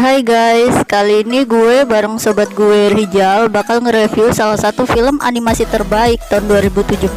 Hai guys, kali ini gue bareng sobat gue Rijal bakal nge-review salah satu film animasi terbaik tahun 2017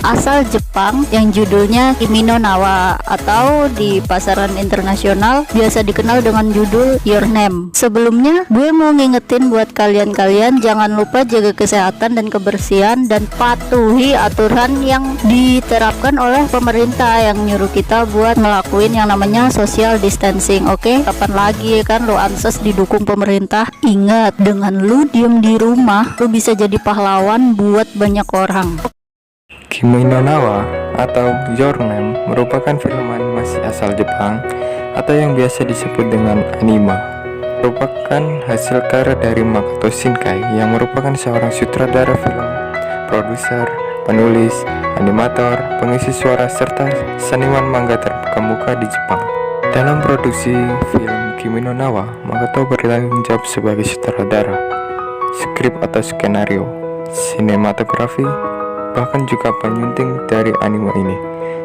asal Jepang yang judulnya Kimi no Na wa atau di pasaran internasional biasa dikenal dengan judul Your Name. Sebelumnya gue mau ngingetin buat kalian jangan lupa jaga kesehatan dan kebersihan dan patuhi aturan yang diterapkan oleh pemerintah yang nyuruh kita buat ngelakuin yang namanya social distancing. Oke, kapan lagi kan lo ansos didukung pemerintah? Ingat, dengan lu diem di rumah lu bisa jadi pahlawan buat banyak orang. Kimi no Na wa atau Your Name merupakan film animasi asal Jepang atau yang biasa disebut dengan anime. Merupakan hasil karya dari Makoto Shinkai yang merupakan seorang sutradara film, produser, penulis, animator, pengisi suara serta seniman manga terkemuka di Jepang. Dalam produksi film Kimi no Na wa, Makoto bertanggung jawab sebagai sutradara, skrip atau skenario, sinematografi, bahkan juga penyunting dari anime ini.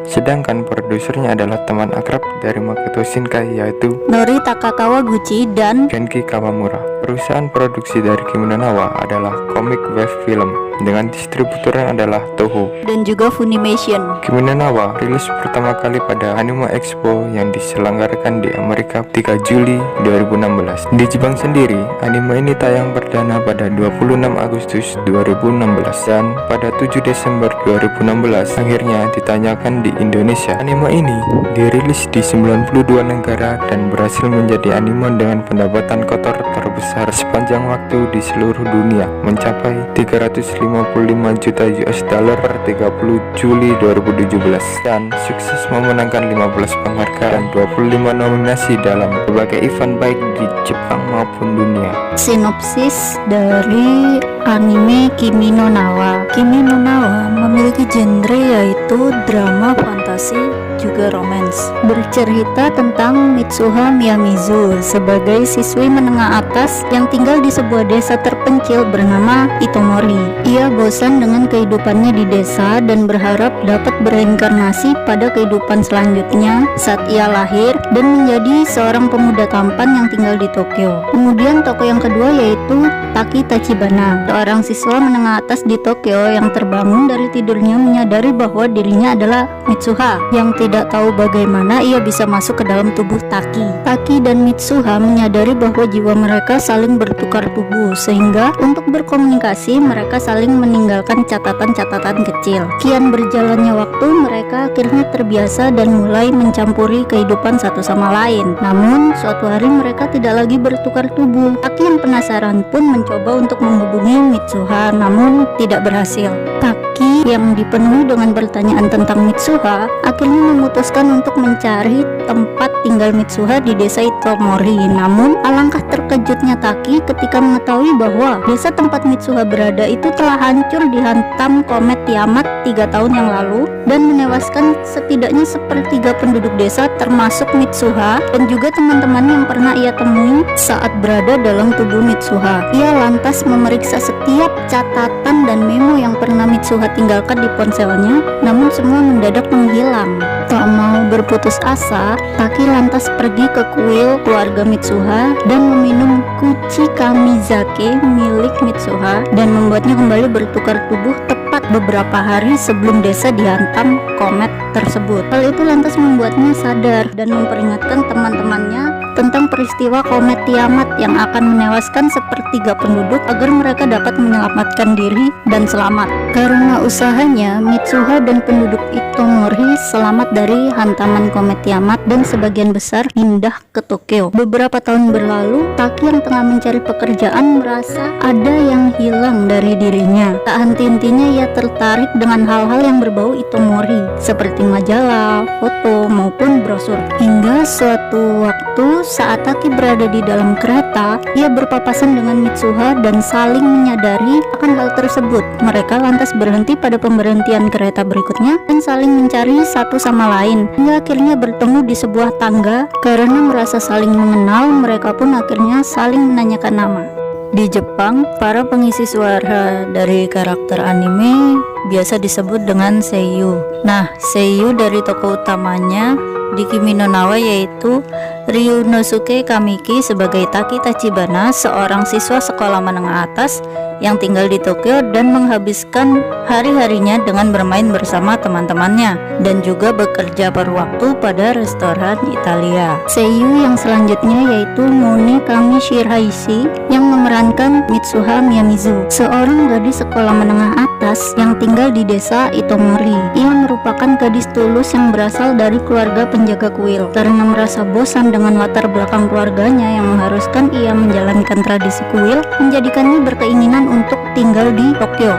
Sedangkan produsernya adalah teman akrab dari Makoto Shinkai yaitu Noritaka Kawaguchi dan Genki Kawamura. Perusahaan produksi dari Kimi no Na wa adalah Comic Wave Film dengan distributornya adalah Toho dan juga Funimation. Kimi no Na wa rilis pertama kali pada Anime Expo yang diselenggarakan di Amerika 3 Juli 2016. Di Jepang sendiri, anime ini tayang perdana pada 26 Agustus 2016 dan pada 7 Desember 2016 akhirnya ditanyakan di Indonesia. Anime ini dirilis di 92 negara dan berhasil menjadi anime dengan pendapatan kotor terbesar sepanjang waktu di seluruh dunia, mencapai 355 juta US dollar per 30 Juli 2017 dan sukses memenangkan 15 penghargaan dan 25 nominasi dalam berbagai event baik di Jepang maupun dunia. Sinopsis dari anime Kimi no Na wa. Kimi no Na wa memiliki genre yaitu drama, fantasi, juga romance. Bercerita tentang Mitsuha Miyamizu sebagai siswi menengah atas yang tinggal di sebuah desa terpencil bernama Itomori. Ia bosan dengan kehidupannya di desa dan berharap dapat bereinkarnasi pada kehidupan selanjutnya saat ia lahir dan menjadi seorang pemuda tampan yang tinggal di Tokyo. Kemudian tokoh yang kedua yaitu Taki Tachibana, seorang siswa menengah atas di Tokyo yang terbangun dari tidurnya menyadari bahwa dirinya adalah Mitsuha yang tidak tahu bagaimana ia bisa masuk ke dalam tubuh Taki. Taki dan Mitsuha menyadari bahwa jiwa mereka saling bertukar tubuh sehingga untuk berkomunikasi mereka saling meninggalkan catatan-catatan kecil. Kian berjalannya waktu, mereka akhirnya terbiasa dan mulai mencampuri kehidupan satu sama lain. Namun suatu hari mereka tidak lagi bertukar tubuh. Taki yang penasaran pun mencoba untuk menghubungi Mitsuha namun tidak berhasil. Taki yang dipenuhi dengan pertanyaan tentang Mitsuha akhirnya memutuskan untuk mencari tempat tinggal Mitsuha di desa Itomori. Namun alangkah terkejutnya Taki ketika mengetahui bahwa desa tempat Mitsuha berada itu telah hancur dihantam komet Tiamat 3 tahun yang lalu dan menewaskan setidaknya sepertiga penduduk desa termasuk Mitsuha dan juga teman-teman yang pernah ia temui saat berada dalam tubuh Mitsuha. Ia lantas memeriksa setiap catatan dan memo yang pernah Mitsuha tinggalkan di ponselnya, namun semua mendadak menghilang. Tak mau berputus asa, Taki lantas pergi ke kuil keluarga Mitsuha dan meminum kuchi kamizake milik Mitsuha dan membuatnya kembali bertukar tubuh tepat beberapa hari sebelum desa dihantam komet tersebut. Hal itu lantas membuatnya sadar dan memperingatkan teman-temannya tentang peristiwa komet Tiamat yang akan menewaskan sepertiga penduduk agar mereka dapat menyelamatkan diri dan selamat. Karena usahanya, Mitsuha dan penduduk Itomori selamat dari hantaman komet Tiamat dan sebagian besar pindah ke Tokyo. Beberapa tahun berlalu, Taki yang tengah mencari pekerjaan merasa ada yang hilang dari dirinya. Tak henti-hentinya ia tertarik dengan hal-hal yang berbau Itomori seperti majalah, foto, maupun brosur. Hingga suatu waktu saat Taki berada di dalam kereta, ia berpapasan dengan Mitsuha dan saling menyadari akan hal tersebut. Mereka lantas berhenti pada pemberhentian kereta berikutnya dan saling mencari satu sama lain hingga akhirnya bertemu di sebuah tangga. Karena merasa saling mengenal, mereka pun akhirnya saling menanyakan nama. Di Jepang, para pengisi suara dari karakter anime biasa disebut dengan seiyu. Nah, seiyu dari tokoh utamanya di Kimi no Na wa, yaitu Ryunosuke Kamiki sebagai Taki Tachibana, seorang siswa sekolah menengah atas yang tinggal di Tokyo dan menghabiskan hari-harinya dengan bermain bersama teman-temannya dan juga bekerja paruh waktu pada restoran Italia. Seiyu yang selanjutnya yaitu Mune Kami Shiraishi yang memerankan Mitsuha Miyamizu, seorang gadis sekolah menengah atas yang tinggal di desa Itomori. Ia merupakan gadis tulus yang berasal dari keluarga penjaga kuil. Karena merasa bosan dengan latar belakang keluarganya yang mengharuskan ia menjalankan tradisi kuil, menjadikannya berkeinginan untuk tinggal di Tokyo.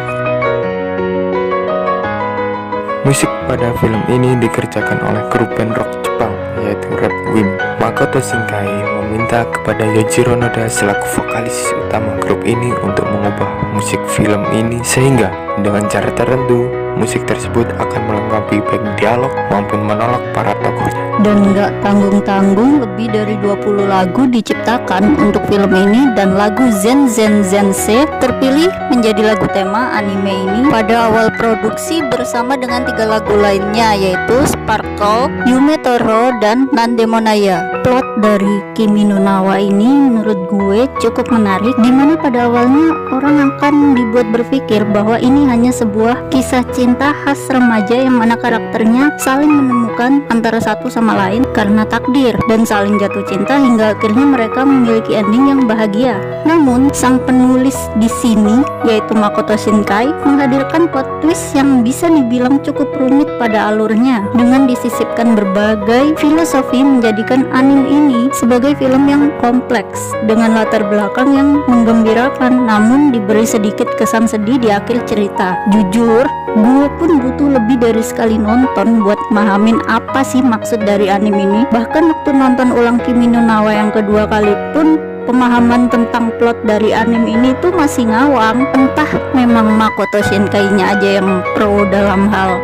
Musik pada film ini dikerjakan oleh grup band rock Jepang yaitu Red Wimp. Makoto Shinkai meminta kepada Yojiro Noda selaku vokalis utama grup ini untuk mengubah musik film ini sehingga dengan cara tertentu musik tersebut akan melengkapi baik dialog maupun monolog para tokohnya. Dan gak tanggung-tanggung, lebih dari 20 lagu diciptakan untuk film ini, dan lagu Zen Zen Zense terpilih menjadi lagu tema anime ini pada awal produksi bersama dengan 3 lagu lainnya yaitu Sparkle, Yume Toro, dan Nandemonaya. Plot dari Kimi no Na wa ini menurut gue cukup menarik, dimana pada awalnya orang akan dibuat berpikir bahwa ini hanya sebuah kisah cinta khas remaja yang mana karakternya saling menemukan antara satu sama lain karena takdir dan saling jatuh cinta hingga akhirnya mereka memiliki ending yang bahagia. Namun sang penulis di sini yaitu Makoto Shinkai menghadirkan plot twist yang bisa dibilang cukup rumit pada alurnya dengan disisipkan berbagai filosofi, menjadikan anime ini sebagai film yang kompleks dengan latar belakang yang menggembirakan namun diberi sedikit kesan sedih di akhir cerita. Jujur, gue pun butuh lebih dari sekali nonton buat mahamin apa sih maksud dari anime ini. Bahkan waktu nonton ulang Kimi no Na wa yang kedua kali pun pemahaman tentang plot dari anime ini tuh masih ngawang. Entah memang Makoto Shinkai-nya aja yang pro dalam hal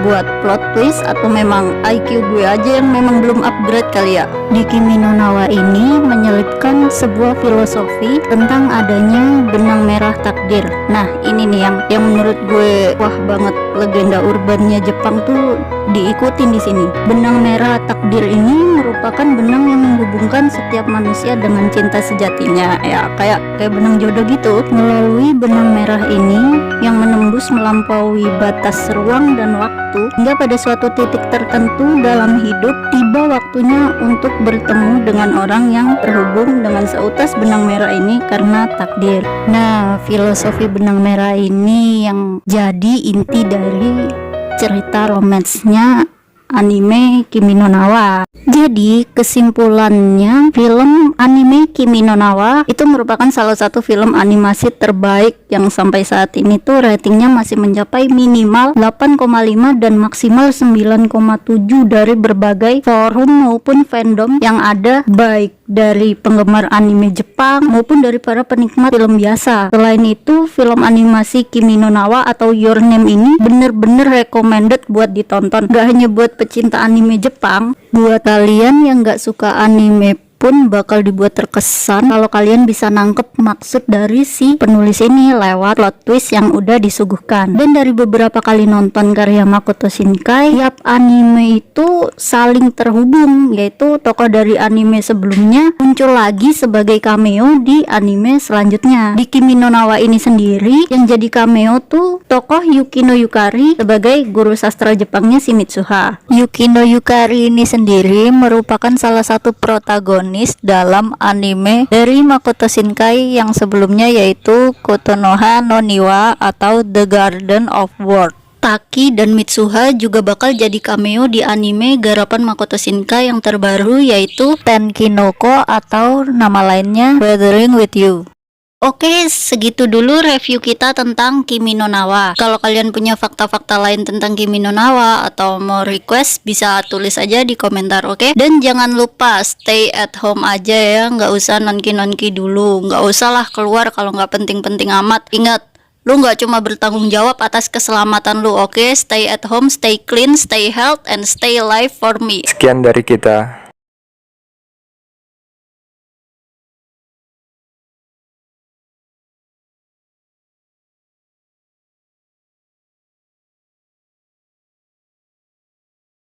buat plot twist atau memang IQ gue aja yang memang belum upgrade kali ya. Di Kimi no Na wa ini menyelipkan sebuah filosofi tentang adanya benang merah takdir. Nah, ini nih yang menurut gue wah banget, legenda urbannya Jepang tuh diikutin di sini. Benang merah takdir ini merupakan benang yang menghubungkan setiap manusia dengan cinta sejatinya, ya kayak benang jodoh gitu. Melalui benang merah ini yang menembus melampaui batas ruang dan waktu hingga pada suatu titik tertentu dalam hidup tiba waktunya untuk bertemu dengan orang yang terhubung dengan seutas benang merah ini karena takdir. Nah, filosofi benang merah ini yang jadi inti dari cerita romansnya anime Kimi no Na wa. Jadi kesimpulannya, film anime Kimi no Na wa itu merupakan salah satu film animasi terbaik yang sampai saat ini tuh ratingnya masih mencapai minimal 8,5 dan maksimal 9,7 dari berbagai forum maupun fandom yang ada, baik dari penggemar anime Jepang maupun dari para penikmat film biasa. Selain itu, film animasi Kimi no Na wa atau Your Name ini bener-bener recommended buat ditonton. Gak hanya buat pecinta anime Jepang, buat kalian yang gak suka anime pun bakal dibuat terkesan kalau kalian bisa nangkep maksud dari si penulis ini lewat plot twist yang udah disuguhkan. Dan dari beberapa kali nonton karya Makoto Shinkai, tiap anime itu saling terhubung, yaitu tokoh dari anime sebelumnya muncul lagi sebagai cameo di anime selanjutnya. Di Kimi no Na wa ini sendiri yang jadi cameo tuh tokoh Yukino Yukari sebagai guru sastra Jepangnya si Mitsuha. Yukino Yukari ini sendiri merupakan salah satu protagonis dalam anime dari Makoto Shinkai yang sebelumnya yaitu Kotonoha no Niwa atau The Garden of Words. Taki dan Mitsuha juga bakal jadi cameo di anime garapan Makoto Shinkai yang terbaru yaitu Tenkinoko atau nama lainnya Weathering with You. Oke, segitu dulu review kita tentang Kimi no Na wa. Kalau kalian punya fakta-fakta lain tentang Kimi no Na wa atau mau request, bisa tulis aja di komentar, oke? Dan jangan lupa stay at home aja ya, nggak usah nonki-nonki dulu, nggak usah lah keluar kalau nggak penting-penting amat. Ingat, lu nggak cuma bertanggung jawab atas keselamatan lu, oke? Stay at home, stay clean, stay healthy, and stay alive for me. Sekian dari kita.